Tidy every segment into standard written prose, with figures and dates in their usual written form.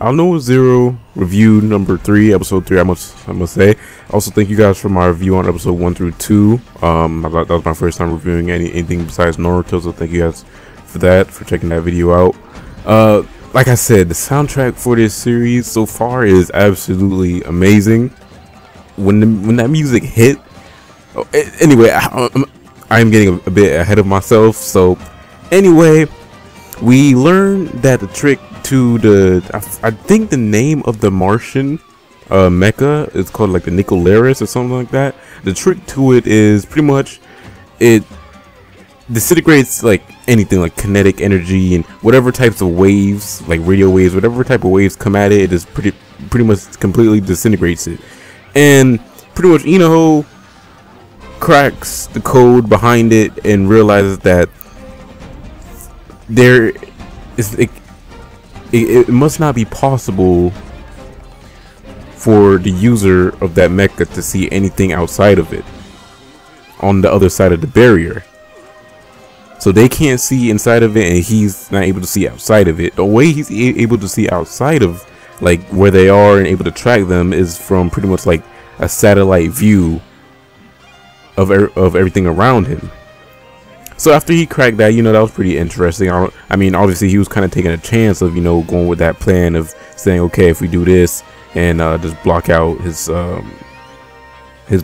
Aldnoah.Zero review number 3, episode 3. I must say. Also, thank you guys for my review on episode 1 through 2. That was my first time reviewing anything besides Naruto, so thank you guys for that, for checking that video out. Like I said, the soundtrack for this series so far is absolutely amazing. When that music hit, anyway, I'm getting a bit ahead of myself. So anyway, we learned that the trick to I think the name of the Martian mecha is called like the Nicolaris or something like that. The trick to it is pretty much it disintegrates like anything, like kinetic energy and whatever types of waves, like radio waves, whatever type of waves come at it, it just pretty much completely disintegrates it. And pretty much Inaho cracks the code behind it and realizes that there is it must not be possible for the user of that mecha to see anything outside of it on the other side of the barrier. So they can't see inside of it, and he's not able to see outside of it. The way he's able to see outside of like where they are and able to track them is from pretty much like a satellite view of everything around him. So after he cracked that, that was pretty interesting. I mean, obviously he was kind of taking a chance of, going with that plan of saying, okay, if we do this and just block out his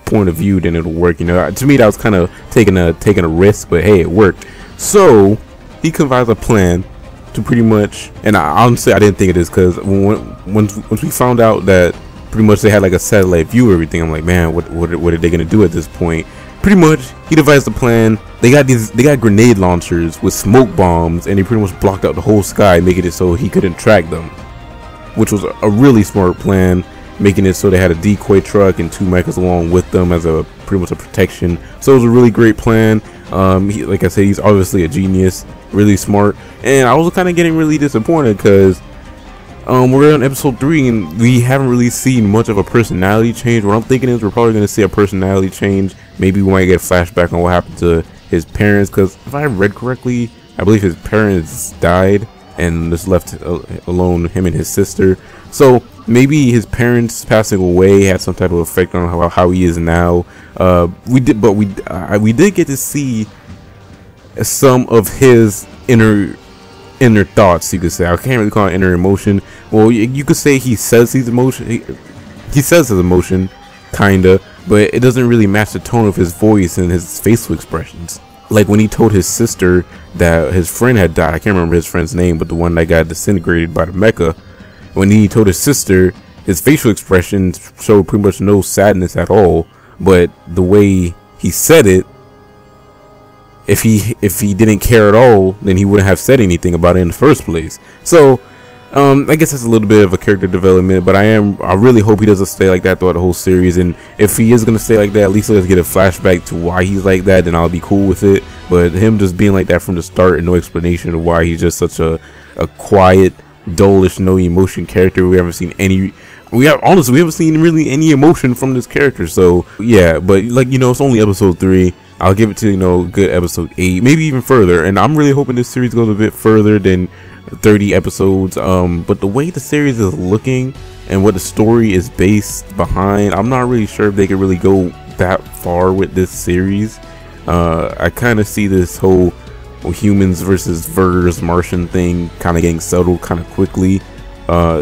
point of view, then it'll work. To me, that was kind of taking a risk, but hey, it worked. So he contrived a plan to pretty much, and honestly, I didn't think of this because once we found out that pretty much they had like a satellite view of everything, I'm like, man, what are they gonna do at this point? Pretty much, he devised a plan. They got grenade launchers with smoke bombs, and they pretty much blocked out the whole sky, making it so he couldn't track them, which was a really smart plan, making it so they had a decoy truck and 2 mechas along with them as a pretty much a protection. So it was a really great plan. Like I said, he's obviously a genius, really smart, and I was kind of getting really disappointed because we're on episode 3 and we haven't really seen much of a personality change. What I'm thinking is we're probably going to see a personality change. Maybe we might get a flashback on what happened to his parents, because if I read correctly, I believe his parents died and just left alone him and his sister. So maybe his parents passing away had some type of effect on how he is now. We did get to see some of his inner thoughts, you could say. I can't really call it inner emotion. Well, you could say he says his emotion. He says his emotion, kinda, but it doesn't really match the tone of his voice and his facial expressions. Like when he told his sister that his friend had died. I can't remember his friend's name, but the one that got disintegrated by the mecha. When he told his sister, his facial expressions showed pretty much no sadness at all. But the way he said it, if he didn't care at all, then he wouldn't have said anything about it in the first place. So I guess that's a little bit of a character development, but I really hope he doesn't stay like that throughout the whole series. And if he is gonna stay like that, at least let's get a flashback to why he's like that, then I'll be cool with it. But him just being like that from the start and no explanation of why he's just such a quiet, dullish, no emotion character. We haven't seen honestly, we haven't seen really any emotion from this character. So yeah, but like, it's only episode 3. I'll give it to, good episode 8, maybe even further. And I'm really hoping this series goes a bit further than 30 episodes. But the way the series is looking and what the story is based behind, I'm not really sure if they could really go that far with this series. I kind of see this whole humans versus Martian thing kind of getting settled kind of quickly.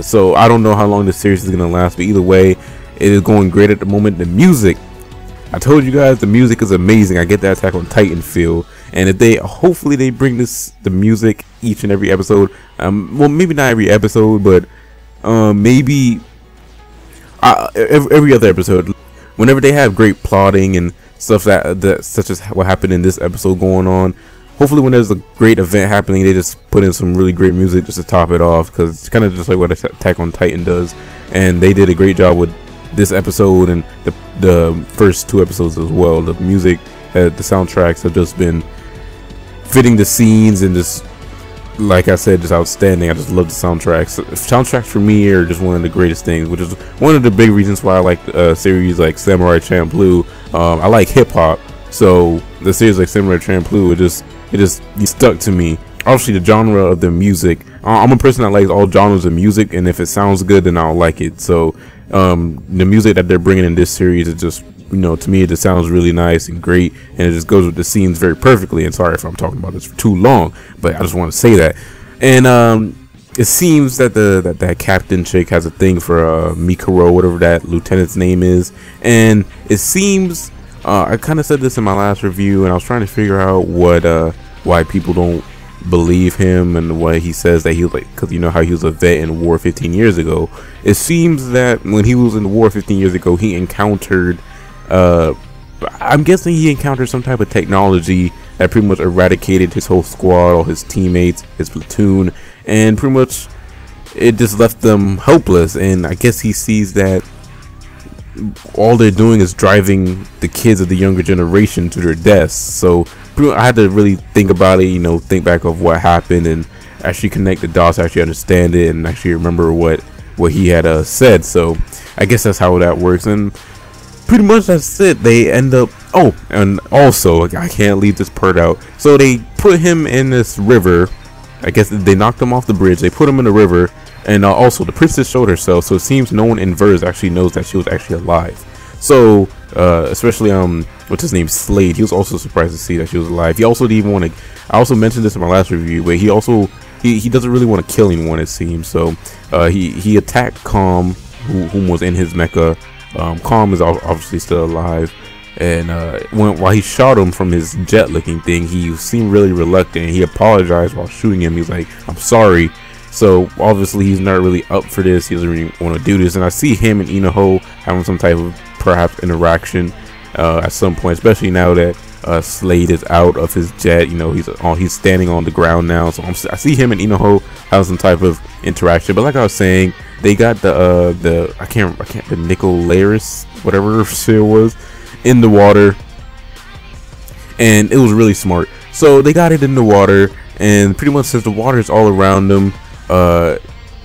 So I don't know how long this series is going to last, but either way, it is going great at the moment. The music, I told you guys, the music is amazing. I get that Attack on Titan feel, and if hopefully they bring the music each and every episode. Well, maybe not every episode, but maybe every other episode. Whenever they have great plotting and stuff that such as what happened in this episode going on. Hopefully when there's a great event happening, they just put in some really great music just to top it off, because it's kind of just like what Attack on Titan does, and they did a great job with this episode and the first 2 episodes as well. The music, the soundtracks have just been fitting the scenes and just, like I said, just outstanding. I just love the soundtracks. Soundtracks for me are just one of the greatest things, which is one of the big reasons why I like series like Samurai Champloo. I like hip hop, so the series like Samurai Champloo, it just stuck to me. Obviously, the genre of the music I'm a person that likes all genres of music, and if it sounds good, then I'll like it. So the music that they're bringing in this series is just, you know, to me it just sounds really nice and great, and it just goes with the scenes very perfectly. And sorry if I'm talking about this for too long, but I just want to say that. And it seems that that captain chick has a thing for Mikuro, whatever that lieutenant's name is, and it seems I kind of said this in my last review, and I was trying to figure out what why people don't believe him and why he says that he was like, because you know how he was a vet in war 15 years ago. It seems that when he was in the war 15 years ago, he encountered I'm guessing he encountered some type of technology that pretty much eradicated his whole squad, all his teammates, his platoon, and pretty much it just left them helpless. And I guess he sees that all they're doing is driving the kids of the younger generation to their deaths. So I had to really think about it, you know, think back of what happened and actually connect the dots, actually understand it, and actually remember what he had said. So I guess that's how that works. And pretty much that's it. They end up, oh, and also I can't leave this part out. So they put him in this river. I guess they knocked him off the bridge. They put him in the river, and also the princess showed herself. So it seems no one in Verse actually knows that she was actually alive. So especially what's his name, Slade. He was also surprised to see that she was alive. He also didn't even want to. I also mentioned this in my last review, but he also he doesn't really want to kill anyone, it seems. So he attacked Calm, whom was in his mecha. Calm is obviously still alive, and while he shot him from his jet looking thing, he seemed really reluctant. He apologized while shooting him. He's like, I'm sorry. So obviously he's not really up for this. He doesn't really want to do this. And I see him and Inaho having some type of perhaps interaction at some point, especially now that Slade is out of his jet. You know, he's standing on the ground now. So I see him and Inaho have some type of interaction. But like I was saying, they got the I can't the Nicolaris, whatever it was, in the water, and it was really smart. So they got it in the water, and pretty much since the water is all around them,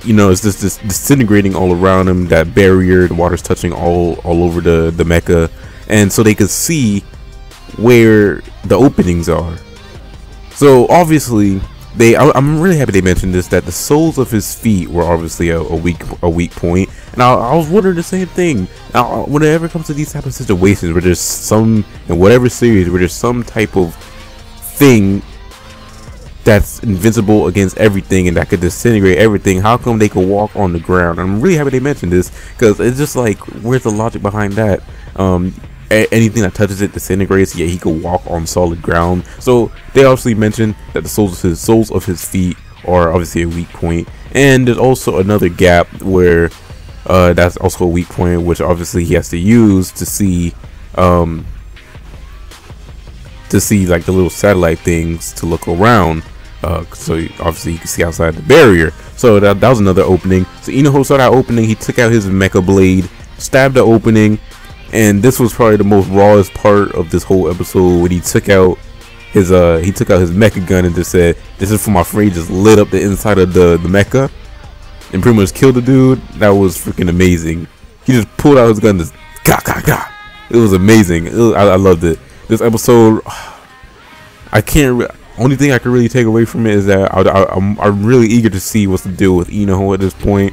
you know, it's just disintegrating all around them. That barrier, the water's touching all over the mecha, and so they could see where the openings are. So obviously I'm really happy they mentioned this, that the soles of his feet were obviously a weak point. And I was wondering the same thing. Now, whenever it comes to these type of situations where there's some, in whatever series, where there's some type of thing that's invincible against everything and that could disintegrate everything, how come they could walk on the ground? I'm really happy they mentioned this, because it's just like, where's the logic behind that? Anything that touches it disintegrates, yet he could walk on solid ground. So they obviously mentioned that the soles of his feet are obviously a weak point, and there's also another gap where that's also a weak point, which obviously he has to use to see like the little satellite things to look around. So obviously you can see outside the barrier. So that was another opening. So Inaho saw that opening. He took out his mecha blade, stabbed the opening. And this was probably the most rawest part of this whole episode, when he took out his mecha gun and just said, "This is for my friend." He just lit up the inside of the mecha and pretty much killed the dude. That was freaking amazing. He just pulled out his gun, just ga. It was amazing. I loved it. This episode, only thing I can really take away from it is that I'm really eager to see what's the deal with Inaho at this point.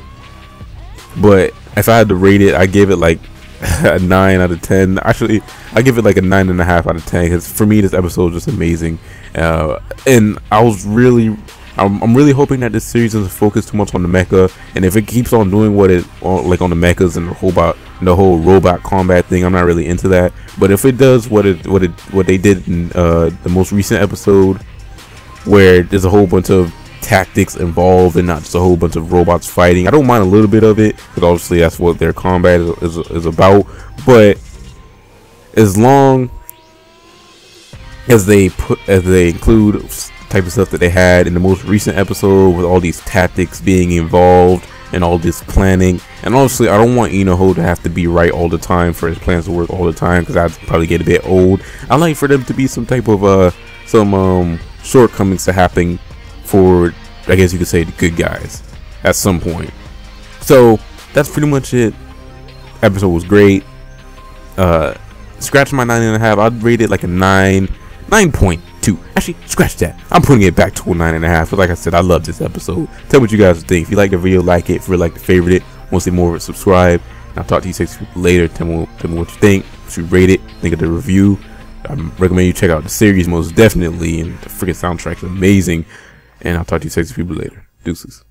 But if I had to rate it, I give it like a 9 out of 10. Actually, I give it like a 9.5 out of 10, because for me this episode is just amazing. And I'm really hoping that this series doesn't focus too much on the mecha, and if it keeps on doing what it like on the mechas and the whole robot combat thing, I'm not really into that. But if it does what they did in the most recent episode, where there's a whole bunch of tactics involved and not just a whole bunch of robots fighting, I don't mind a little bit of it, because obviously that's what their combat is about. But as long as they include type of stuff that they had in the most recent episode, with all these tactics being involved and all this planning, and obviously I don't want Inaho to have to be right all the time for his plans to work all the time, because I'd probably get a bit old. I like for them to be some type of shortcomings to happen for, I guess you could say, the good guys at some point. So that's pretty much it. Episode was great. Scratch my 9.5. I'd rate it like a 9 point. 2. Actually, scratch that. I'm putting it back to a 9.5. But like I said, I love this episode. Tell me what you guys think. If you like the video, like it. If you like to favorite it, want to see more of it, subscribe. And I'll talk to you 6 people later. Tell me what you think. Should rate it. Think of the review. I recommend you check out the series most definitely. And the freaking soundtrack's amazing. And I'll talk to you 6 people later. Deuces.